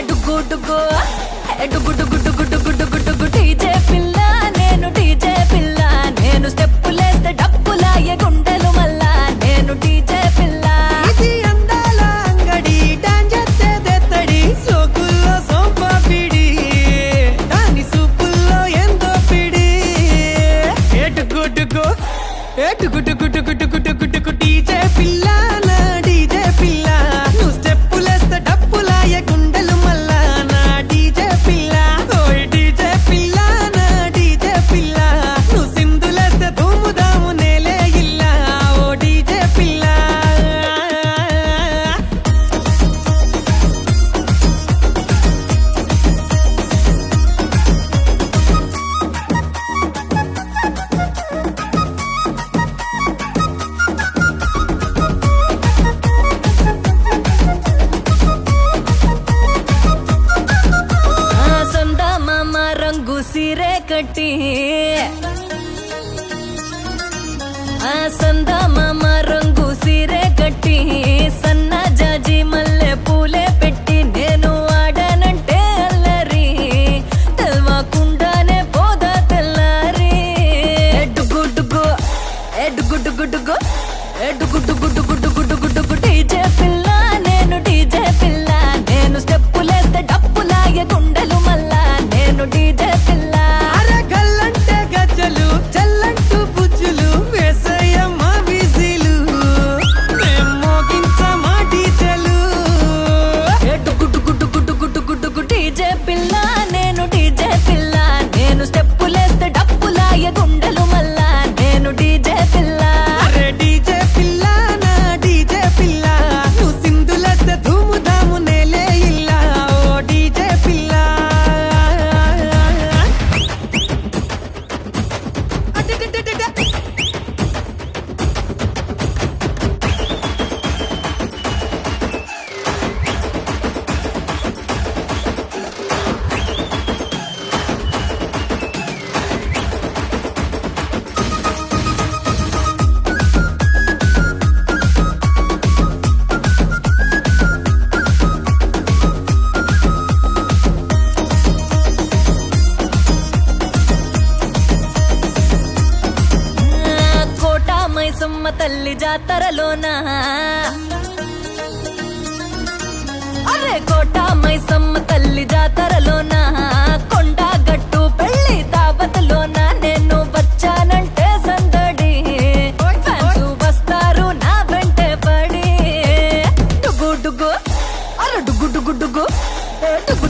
డుగ్గు డుగ్గు డుగ్గు డుగ్గు డుగ్గు డుగ్గు డుగ్గు డుగ్గు DJ పిల్ల నేను DJ పిల్ల నేను స్టెప్పులేస్తే డప్పులాయే గుండెలు మల్లా నేను డీజే పిల్ల ఇది అందాల అంగడి డాంజెత్తేదెత్తడి సోకుల్లో సోంపాపిడి దాని సూపుల్లో ఎంతో పిడి డుగ్గు డుగ్గు డుగ్గు డుగ్గు డుగ్గు డుగ్గు డుగ్గు డుగ్గు డీజే పిల్ల నా డీజే పిల్ల నువ్వు స్టెప్పులేస్తే డప్పులాయే గుండెలు మల్లా నా డీజే పిల్ల ఓయ్ డీజే పిల్ల నా డీజే పిల్ల నువ్వు సింధులేస్తే ధూముదాము నేలే ఇల్ల ఓ డీజే పిల్ల సంద మామ రంగు సీರೆ కట్టి సంద మామ రంగు సీರೆ కట్టి సన్న జాజి మల్లె పూలే పెట్టి నేను ఆడానంటే అల్లరి తెల్వకుండానే పోదా తెల్లారి డుగ్గు డుగ్గు డుగ్గు డుగ్గు డుగ్గు డుగ్గు డుగ్గు డుగ్గు డుగ్గు డుగ్గు డుగ్గు డీజే పిల్ల నేను డీజే పిల్ల నేను స్టెప్పులేస్తే డప్పులాగే గుండెలు మల్లా నేను డీజే పిల్ల అరగల్లంటే గజ్జలు చల్లంటూ బుజ్జులు వేసయ్యమ్మ విజిలు మేం మోగించమా డీజెలు డుగ్గు డుగ్గు డుగ్గు డుగ్గు డుగ్గు డుగ్గు డీజే పిల్ల నేను డీజే పిల్ల నేను స్టెప్పులేస్తే డప్పులాగే గుండెలు మల్లా నేను డీజే పిల్ల అరే డీజే పిల్ల నా డీజే పిల్ల నువ్వు సింధులేస్తే ధూముదాము నేలే ఇల్ల ఓ డీజే పిల్ల కోట మైసమ్మ తల్లి జాతరలోన అరే కోట మైసమ్మ తల్లి జాతరలోన కొండ గట్టు పెళ్లి దావతలోన నేను వచ్చానంటే సందడి ఫ్యాన్స్ వస్తారు నా వెంటే పడి డుగ్గు డుగ్గు అరే డుగ్గు డుగ్గు డుగ్గు డుగ్గు